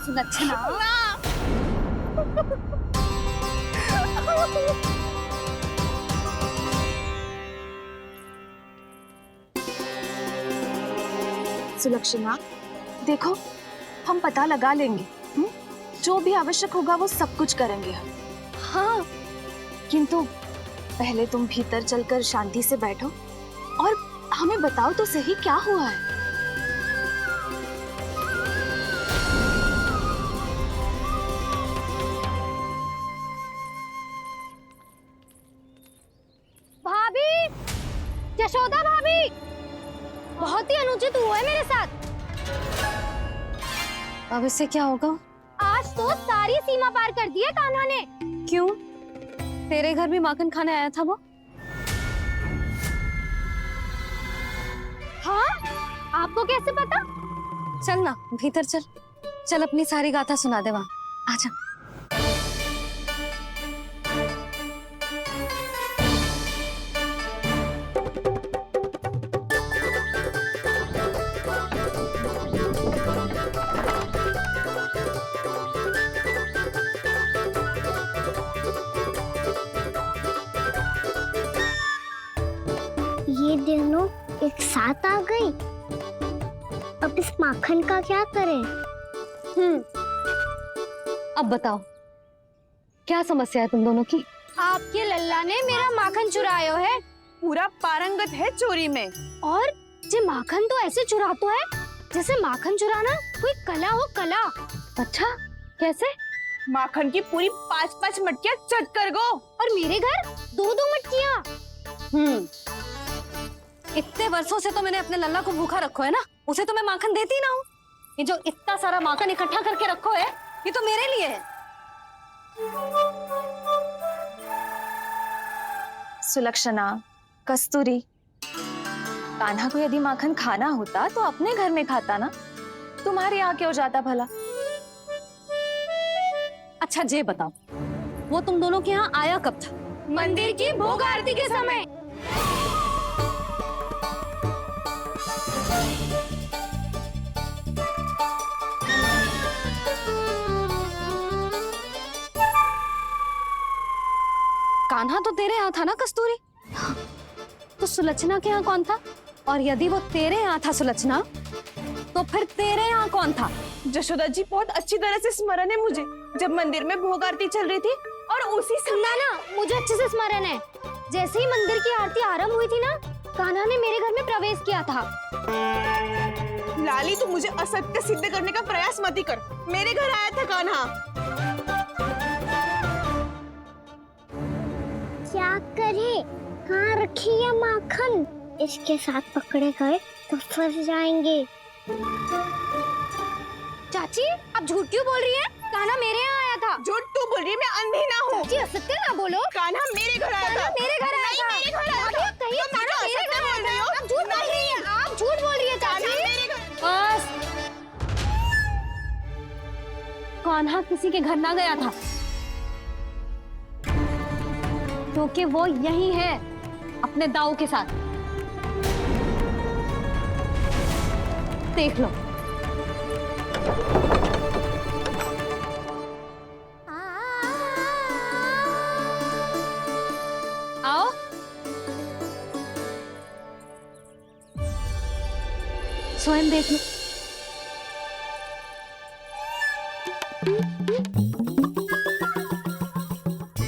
सुलक्षणा सुलक्षणा देखो, हम पता लगा लेंगे। जो भी आवश्यक होगा वो सब कुछ करेंगे हम। हाँ, किंतु पहले तुम भीतर चलकर शांति से बैठो और हमें बताओ तो सही क्या हुआ है। भाभी, यशोदा भाभी, बहुत ही अनुचित हुआ है मेरे साथ। अब इससे क्या होगा? आज तो सारी सीमा पार कर दी है कान्हा ने। क्यों? तेरे घर भी माखन खाने आया था वो? हाँ, आपको कैसे पता? चल ना भीतर चल, चल अपनी सारी गाथा सुना दे वहां। आजा। ये दोनों एक साथ आ गई। अब इस माखन का क्या करें? अब बताओ क्या समस्या है तुम दोनों की? आपके लल्ला ने मेरा माखन चुरायो है। पूरा पारंगत है चोरी में। और जे माखन तो ऐसे चुरातो है जैसे माखन चुराना कोई कला हो, कला। अच्छा, कैसे? माखन की पूरी 5-5 मटकियां चट कर गो। और मेरे घर 2-2 मटकियां। इतने वर्षों से तो मैंने अपने लल्ला को भूखा रखो है ना, उसे तो मैं माखन देती ना हूँ। ये जो इतना सारा माखन इकट्ठा करके रखो है, ये तो मेरे लिए है। सुलक्षणा, कस्तूरी, कान्हा को यदि माखन खाना होता तो अपने घर में खाता ना, तुम्हारे यहाँ क्यों जाता भला? अच्छा ये बताओ, वो तुम दोनों के यहाँ आया कब था? मंदिर की भोग आरती के समय। कान्हा तो तेरे यहाँ था ना कस्तूरी? तो सुलक्षणा के यहाँ कौन था? और यदि वो तेरे यहाँ था सुलक्षणा, तो फिर तेरे यहाँ कौन था? यशोदा जी, बहुत अच्छी तरह से स्मरण है मुझे, जब मंदिर में भोग आरती चल रही थी और उसी समय ना, मुझे अच्छे से स्मरण है। जैसे ही मंदिर की आरती आरंभ हुई थी ना, कान्हा ने मेरे घर में प्रवेश किया था। लाली, तू मुझे असत्य सिद्ध करने का प्रयास मत ही कर। मेरे घर आया था कान्हा। क्या करे? कहाँ रखी है माखन? इसके साथ पकड़े गए तो फंस जाएंगे। चाची, आप झूठ क्यों बोल रही हैं? कान्हा मेरे यहाँ आया था। झूठ तू बोल रही है, मैं अंधी ना हूँ। चाची, असत्य ना बोलो। कान्हा मेरे घर आया था। मेरे घर आया था। मेरे घर आया था। कहिए कान्हा मेरे घर आया था। आप झूठ बोल रही हैं। आप झूठ बोल रही हैं चाची। बस, कान्हा किसी के घर ना गया था, क्योंकि वो यही है अपने दाऊ के साथ। देख लो। आओ। स्वयं देख लो।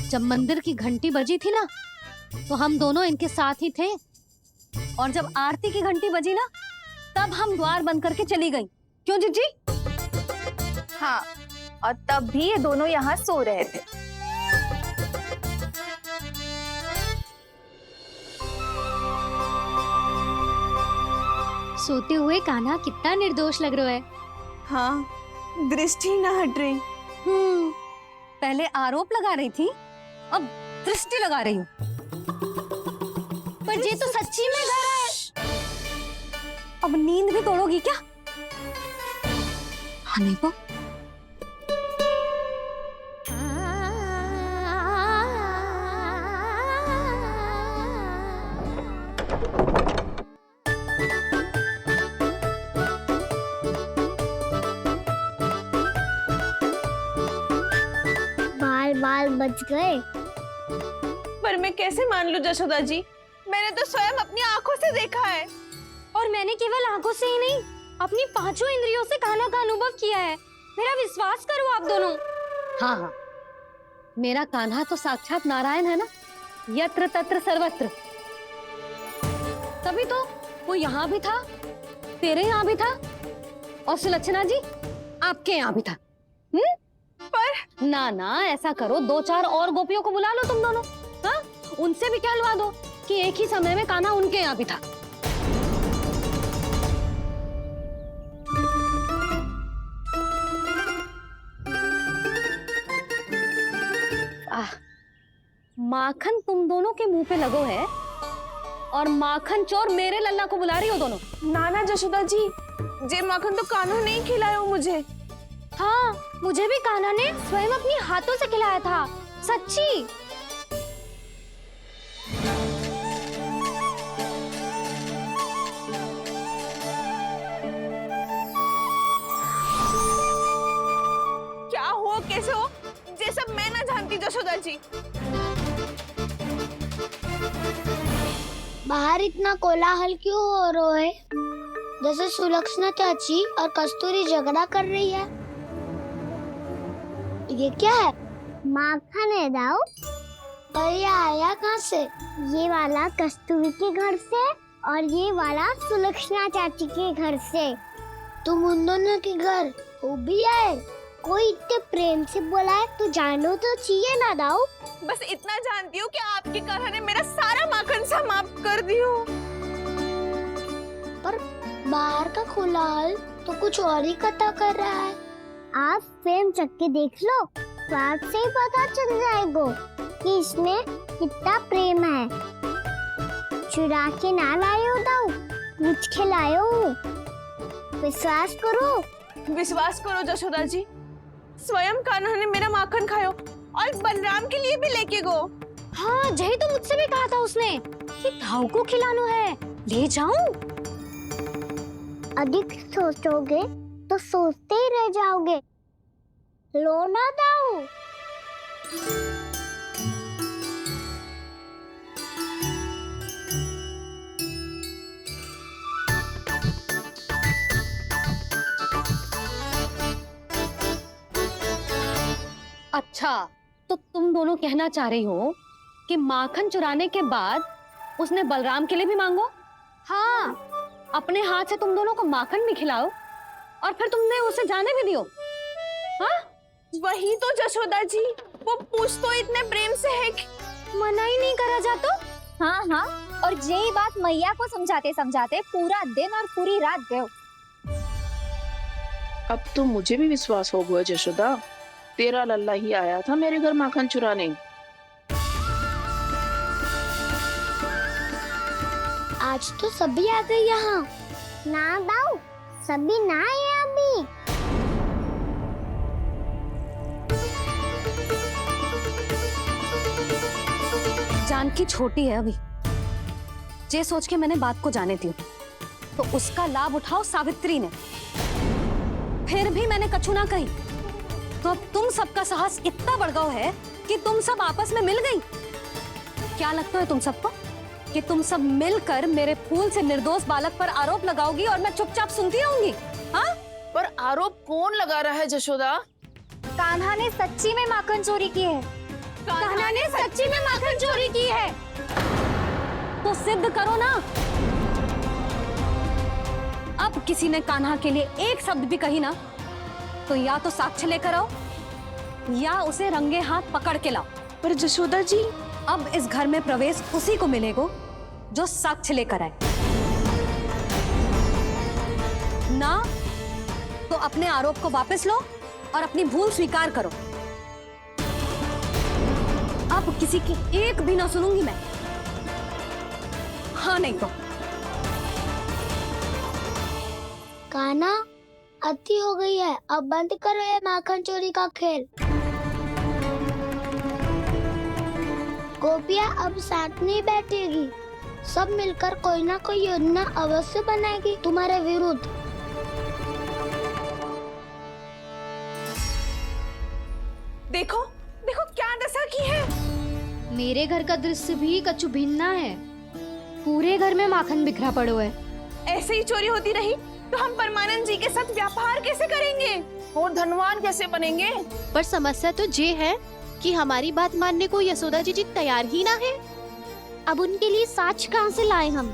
जब मंदिर की घंटी बजी थी ना, तो हम दोनों इनके साथ ही थे, और जब आरती की घंटी बजी ना, तब हम द्वार बंद करके चली गई। क्यों जीजी? हाँ, और तब भी ये दोनों यहाँ सो रहे थे। सोते हुए कान्हा कितना निर्दोष लग रहा है। हाँ, दृष्टि ना हट रही। पहले आरोप लगा रही थी, अब दृष्टि लगा रही हूँ। पर ये तो सच्ची में घर है। अब नींद भी तोड़ोगी क्या? हनी को बाल बच गए। पर मैं कैसे मान लूं जशोदा जी, मैंने तो स्वयं अपनी आंखों से देखा है। और मैंने केवल आंखों से ही नहीं, अपनी पांचों इंद्रियों से कान्हा का अनुभव किया है। मेरा विश्वास करो आप दोनों। हाँ हाँ, मेरा कान्हा तो साक्षात नारायण है ना, यत्र तत्र सर्वत्र। तभी तो वो यहाँ भी था, तेरे यहाँ भी था, और सुलक्षणा जी आपके यहाँ भी था। पर ना ना, ऐसा करो, 2-4 और गोपियों को बुला लो तुम दोनों। हाँ, उनसे भी कहलवा दो कि एक ही समय में कान्हा उनके यहाँ भी था। माखन तुम दोनों के मुंह पे लगो है, और माखन चोर मेरे लल्ला को बुला रही हो दोनों। नाना जशोदा जी, जे माखन तो कान्हा ने ही खिलाया मुझे। हाँ, मुझे भी कान्हा ने स्वयं अपनी हाथों से खिलाया था, सच्ची। क्या हो कैसे हो, ये सब मैं ना जानती जशोदा जी। बाहर इतना कोलाहल क्यों हो रहा है? जैसे सुलक्षणा चाची और कस्तूरी झगड़ा कर रही है। ये क्या है? माखन है दाऊ। और ये आया कहाँ से? ये वाला कस्तूरी के घर से और ये वाला सुलक्षणा चाची के घर से। तुम उन दोनों के घर वो भी आए? कोई इतने प्रेम से बोला है तो जानो तो चाहिए ना दाऊ। बस इतना जानती हूँ कि आपके कान्हा ने मेरा सारा माखन समाप्त कर दियो। पर बाहर का कोलाहल तो कुछ और ही कथा कर रहा है। आप स्वयं चख के देख लो, स्वाद से ही पता चल जाएगा कि इसमें कितना प्रेम है। चुरा के ना लाए हो दाऊ, पूछ के लाए हो। विश्वास करो जशोदा जी, स्वयं कान्हा ने मेरा माखन खायो और बलराम के लिए भी लेके गो। हाँ, जही तो मुझसे भी कहा था उसने कि दाऊ को खिलाना है, ले जाऊं। अधिक सोचोगे तो सोचते ही रह जाओगे। लो ना दाऊ। अच्छा, तो तुम दोनों कहना चाह रही हो कि माखन चुराने के बाद उसने बलराम के लिए भी मांगो? हाँ, अपने हाथ से तुम दोनों को माखन भी खिलाओ और फिर तुमने उसे जाने भी दियो। हाँ, वही तो जशोदा जी, वो पूछ तो इतने प्रेम से है कि मना ही नहीं करा जातो। हाँ हाँ, और यही बात मैया को समझाते समझाते पूरा दिन और पूरी रात गयो। अब तो मुझे भी विश्वास हो गया जशोदा, तेरा लल्ला ही आया था मेरे घर माखन चुराने। आज तो सभी आ गए यहाँ। ना दाऊ, सभी ना आए अभी। जानकी छोटी है अभी, ये सोच के मैंने बात को जाने दी, तो उसका लाभ उठाओ सावित्री ने। फिर भी मैंने कछु ना कही, तो अब तुम सबका साहस इतना बढ़ गया है कि तुम सब आपस में मिल गई। क्या लगता है तुम सबको कि तुम सब मिलकर मेरे फूल से निर्दोष बालक पर आरोप लगाओगी और मैं चुपचाप सुनती रहूंगी? हाँ, पर आरोप कौन लगा रहा है जशोदा? कान्हा ने सच्ची में माखन चोरी की है। कान्हा ने सच्ची में माखन चोरी की है। तो सिद्ध करो ना। अब किसी ने कान्हा के लिए एक शब्द भी कही ना, तो या तो साक्ष्य लेकर आओ या उसे रंगे हाथ पकड़ के लाओ। पर जशोदा जी, अब इस घर में प्रवेश उसी को मिलेगा जो साक्ष्य लेकर आए। ना तो अपने आरोप को वापस लो और अपनी भूल स्वीकार करो। अब किसी की एक भी ना सुनूंगी मैं। हाँ नहीं तो कान्हा, अति हो गई है, अब बंद करो ये माखन चोरी का खेल। गोपियाँ अब साथ नहीं बैठेगी, सब मिलकर कोई ना कोई योजना अवश्य बनाएगी तुम्हारे विरुद्ध। देखो देखो क्या मेरे घर का दृश्य भी कछु भिन्न है। पूरे घर में माखन बिखरा पड़ो है। ऐसे ही चोरी होती रही तो हम परमानंद जी के साथ व्यापार कैसे करेंगे और धनवान कैसे बनेंगे? पर समस्या तो ये है कि हमारी बात मानने को यशोदा जी तैयार ही ना है। अब उनके लिए साच कहाँ से लाए हम?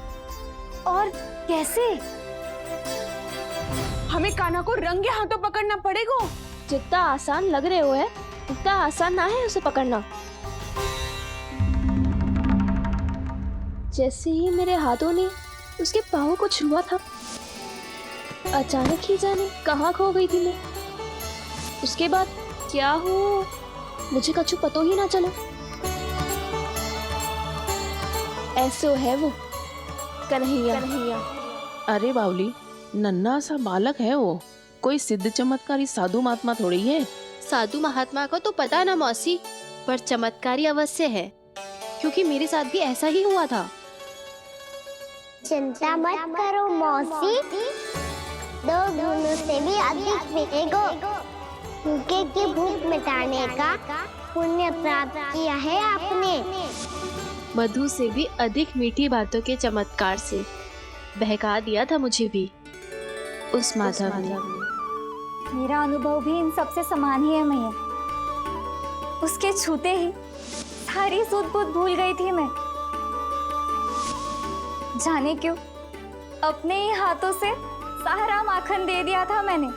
और कैसे? हमें कान्हा को रंगे हाथों पकड़ना पड़ेगा। जितना आसान लग रहे हो है उतना आसान ना है उसे पकड़ना। जैसे ही मेरे हाथों ने उसके पाँव को छुआ था, अचानक ही जाने कहाँ खो गई थी मैं। उसके बाद क्या हो मुझे कछु पता ही ना चला। ऐसे है वो कन्हैया। अरे बावली, नन्हा सा बालक है वो, कोई सिद्ध चमत्कारी साधु महात्मा थोड़ी है। साधु महात्मा को तो पता ना मौसी, पर चमत्कारी अवश्य है, क्योंकि मेरे साथ भी ऐसा ही हुआ था। चिंता मत करो मौसी, 2 गुणों से भी अधिक मिलेगा। भूखे की भूख मिटाने का पुण्य प्राप्त किया है आपने। मधु से भी अधिक मीठी बातों के चमत्कार से बहका दिया था मुझे भी उस माधव ने। मेरा अनुभव भी इन सबसे समान ही है मैया। उसके छूते ही सारी सूध बूध भूल गई थी मैं। जाने क्यों अपने ही हाथों से सारा माखन दे दिया था मैंने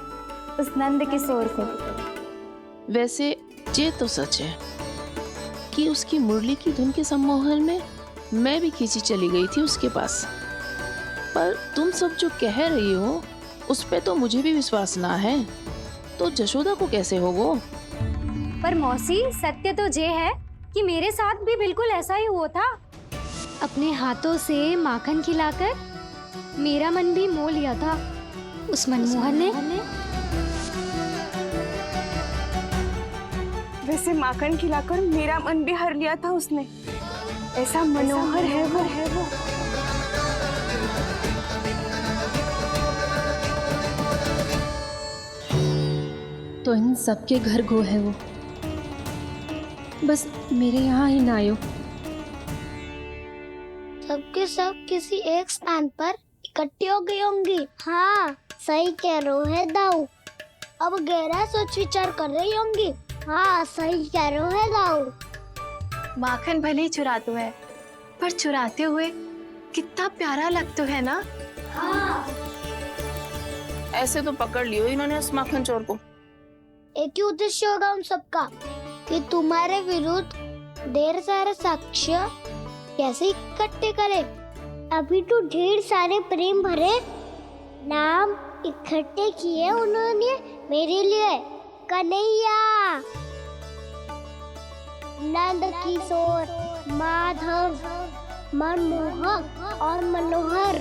उस नंद किशोर को। वैसे ये तो सच है कि उसकी मुरली की धुन के सम्मोहन में मैं भी खींची चली गई थी उसके पास। पर तुम सब जो कह रही हो उस पे तो मुझे भी विश्वास ना है, तो जशोदा को कैसे होगा? पर मौसी, सत्य तो ये है कि मेरे साथ भी बिल्कुल ऐसा ही हुआ था। अपने हाथों से माखन खिलाकर मेरा मन भी मोह लिया था उस मनमोहन ने। वैसे माखन खिलाकर मेरा मन भी हर लिया था उसने। ऐसा मनोहर है वो। तो इन सबके घर गो है वो, बस मेरे यहाँ ही ना आयो। सबके सब किसी एक स्थान पर इकट्ठी हो गई होंगी। हाँ सही कह रहे है दाऊ। अब गहरा सोच विचार कर रही होंगी। हाँ सही कह रहे है दाऊ। माखन भले ही चुराते है, पर चुराते हुए कितना प्यारा लगता है ना। ऐसे तो पकड़ लियो इन्होंने उस माखन चोर को। एक ही उद्देश्य होगा उन सबका कि तुम्हारे विरुद्ध ढेर सारे साक्ष्य कैसे इकट्ठे करे। अभी तो ढेर सारे प्रेम भरे नाम इकट्ठे किए उन्होंने मेरे लिए। कन्हैया, नंद किशोर, माधव, मनमोहक और मनोहर,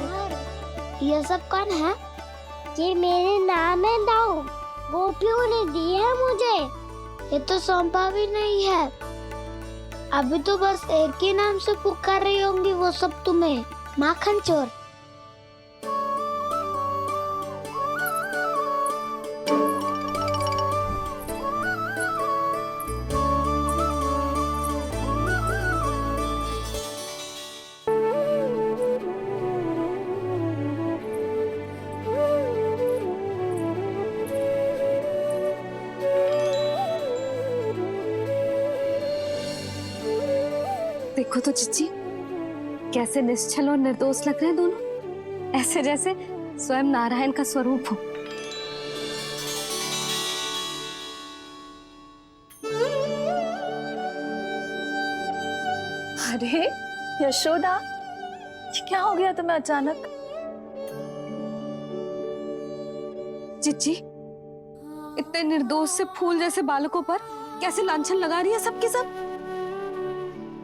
ये सब कौन है? ये मेरे नाम है दाऊ। गोपियों ने दिए है मुझे, ये तो सौंपा भी नहीं है। अभी तो बस एक ही नाम से पुकार रही होंगी वो सब तुम्हें, माखन चोर। देखो तो चिच्ची, कैसे निश्चल और निर्दोष लग रहे हैं दोनों, ऐसे जैसे स्वयं नारायण का स्वरूप हो। अरे यशोदा, ये क्या हो गया तुम्हें अचानक? चिच्ची, इतने निर्दोष से फूल जैसे बालकों पर कैसे लांछन लगा रही है सबके सब।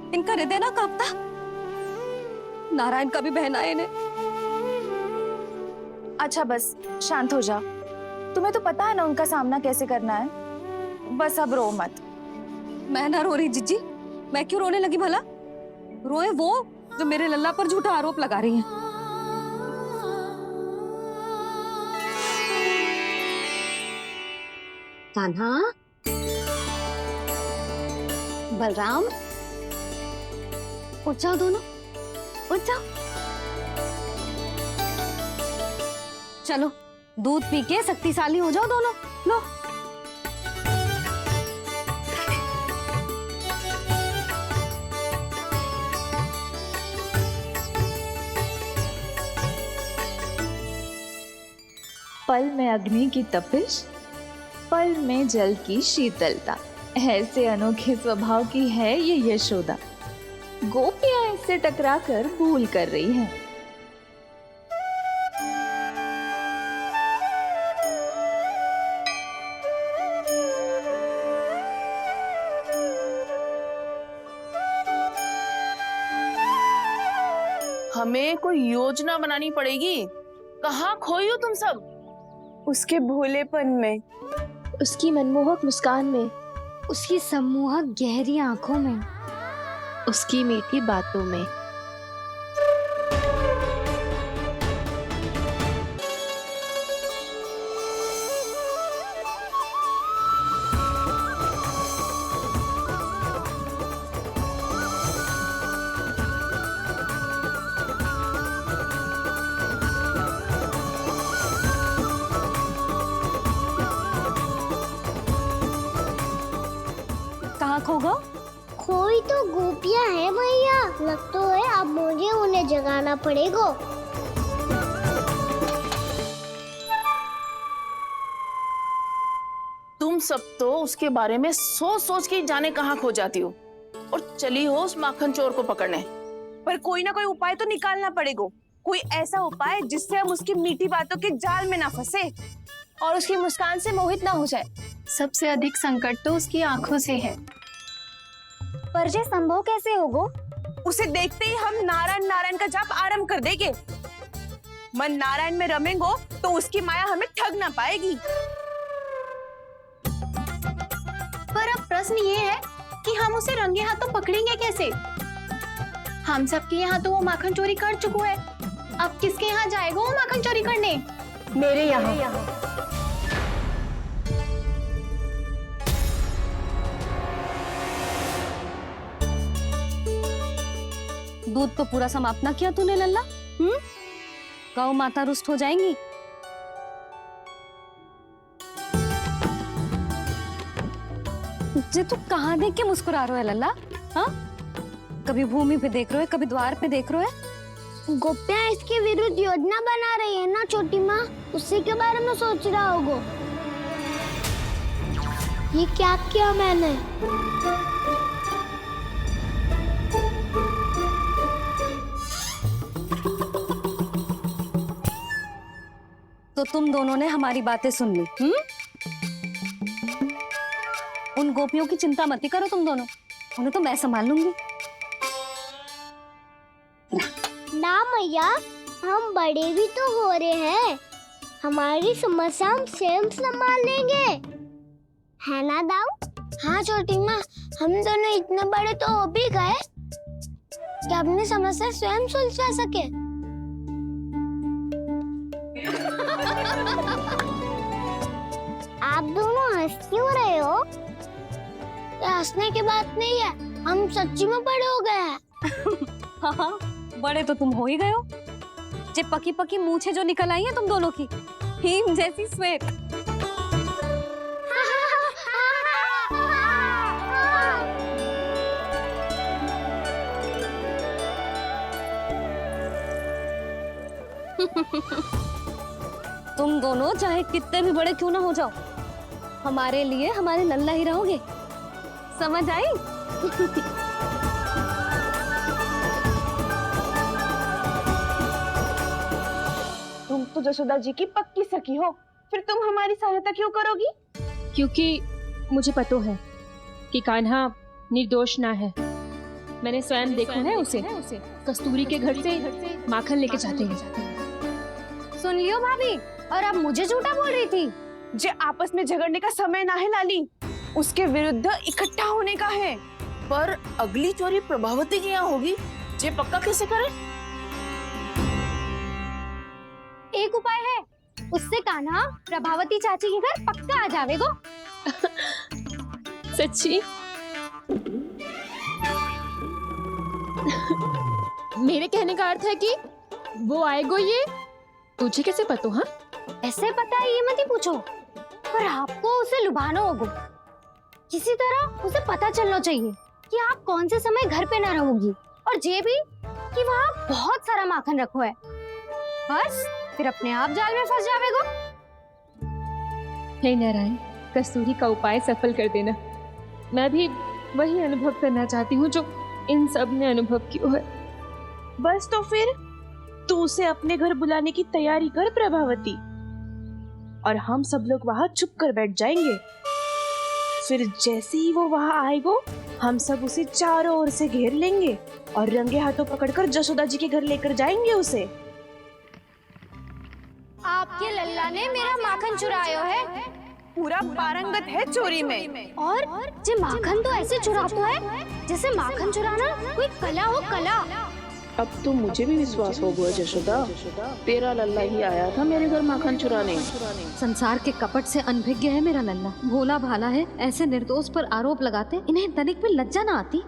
इनका हृदय ना कांपता? नारायण का भी बहना है इन्हें। अच्छा बस शांत हो जाओ, तुम्हें तो पता है ना उनका सामना कैसे करना है। बस अब रो मत। मैं ना रो रही जिज्जी, मैं क्यों रोने लगी भला? रोए वो जो मेरे लल्ला पर झूठा आरोप लगा रही हैं। कान्हा, बलराम, उठ जाओ दोनों, उठ जाओ। चलो दूध पी के शक्तिशाली हो जाओ दोनों। लो पल में अग्नि की तपिश, पल में जल की शीतलता, ऐसे अनोखे स्वभाव की है ये यशोदा। गोपियां इससे टकराकर भूल कर रही हैं। हमें कोई योजना बनानी पड़ेगी। कहाँ खोई हो तुम सब? उसके भोलेपन में, उसकी मनमोहक मुस्कान में, उसकी सम्मोहक गहरी आंखों में, उसकी मीठी बातों में। कहाँ खो गो? कोई तो गोपियां है भैया, लग तो है अब मुझे उन्हें जगाना पड़ेगा। तुम सब तो उसके बारे में सोच सोच के जाने कहाँ खो जाती हो और चली हो उस माखन चोर को पकड़ने। पर कोई ना कोई उपाय तो निकालना पड़ेगा, कोई ऐसा उपाय जिससे हम उसकी मीठी बातों के जाल में ना फंसे और उसकी मुस्कान से मोहित ना हो जाए। सबसे अधिक संकट तो उसकी आंखों से है। पर ये संभव कैसे होगो? उसे देखते ही हम नारायण नारायण का जाप आरंभ कर देंगे। मन नारायण में रमेंगो तो उसकी माया हमें ठग ना पाएगी। पर अब प्रश्न ये है कि हम उसे रंगे हाथों पकड़ेंगे कैसे? हम सबके यहाँ तो वो माखन चोरी कर चुका है, अब किसके यहाँ जाएगा वो माखन चोरी करने? मेरे यहाँ। दूध तो पूरा समाप्त ना किया तूने लल्ला। गौ माता रुष्ट हो जाएंगी। जे तू कहाँ देख के मुस्कुरा रहे हो लल्ला? हाँ, कभी भूमि पे देख रहे हो, कभी द्वार पे देख रहे हो। गोपियां इसके विरुद्ध योजना बना रही है ना छोटी माँ, उसी के बारे में सोच रहा होगा। ये क्या किया मैंने? तो तुम दोनों ने हमारी बातें सुन ली। उन गोपियों की चिंता मत करो तुम दोनों, उन्हें तो मैं संभाल लूंगी। ना मैया, हम बड़े भी तो हो रहे हैं, हमारी समस्या हम स्वयं संभाल लेंगे, है ना दाऊ? हाँ छोटी माँ, हम दोनों इतने बड़े तो हो भी गए कि अपनी समस्या स्वयं सुलझा सके। आप दोनों हंस क्यों रहे हो? ये हंसने की बात नहीं है, हम सच्ची में बड़े हो गए हैं। हाँ, बड़े तो तुम हो ही गए हो। जे पकी पकी मूछें जो निकल आई हैं तुम दोनों की, हिम जैसी श्वेत। तुम दोनों चाहे कितने भी बड़े क्यों ना हो जाओ, हमारे लिए हमारे लल्ला ही रहोगे, समझ आई? तुम तो जसोदा जी की पक्की सखी हो, फिर तुम हमारी सहायता क्यों करोगी? क्योंकि मुझे पता है कि कान्हा निर्दोष ना है। मैंने स्वयं देखा है उसे कस्तूरी के घर से माखन लेके जाते हैं। सुन लियो भाभी, और अब मुझे झूठा बोल रही थी। जे आपस में झगड़ने का समय ना है लाली, उसके विरुद्ध इकट्ठा होने का है। पर अगली चोरी प्रभावती की यहाँ होगी, जे पक्का कैसे करे? एक उपाय है, उससे कान्हा प्रभावती चाची के घर पक्का आ जावेगो। सच्ची? मेरे कहने का अर्थ है कि वो आएगो, ये तुझे कैसे पता? हाँ, ऐसे पता है ये मत ही पूछो, पर आपको उसे लुभाना होगा। किसी तरह उसे पता चलना चाहिए कि आप कौन से समय घर पे ना रहोगी, और ये भी कि वहाँ बहुत सारा माखन रखो है। बस फिर अपने आप जाल में फंस जावेगो। हे नारायण, कस्तूरी का उपाय सफल कर देना। मैं भी वही अनुभव करना चाहती हूँ जो इन सब ने अनुभव किया है। बस तो फिर तू उसे अपने घर बुलाने की तैयारी कर प्रभावती, और हम सब लोग वहाँ चुप कर बैठ जाएंगे। फिर जैसे ही वो वहाँ आएगो, हम सब उसे चारों ओर से घेर लेंगे और रंगे हाथों पकड़कर जशोदा जी के घर लेकर जाएंगे उसे। आपके लल्ला ने मेरा माखन चुरायो है, पूरा पारंगत है चोरी में। और जे माखन तो ऐसे चुराता है जैसे माखन चुराना कोई कला हो, कला। अब तो मुझे भी विश्वास हो गया जशोदा, तेरा लल्ला ही आया था मेरे घर माखन चुराने। संसार के कपट से अनभिज्ञ है मेरा लल्ला, भोला भाला है। ऐसे निर्दोष पर आरोप लगाते इन्हें तनिक भी लज्जा ना आती।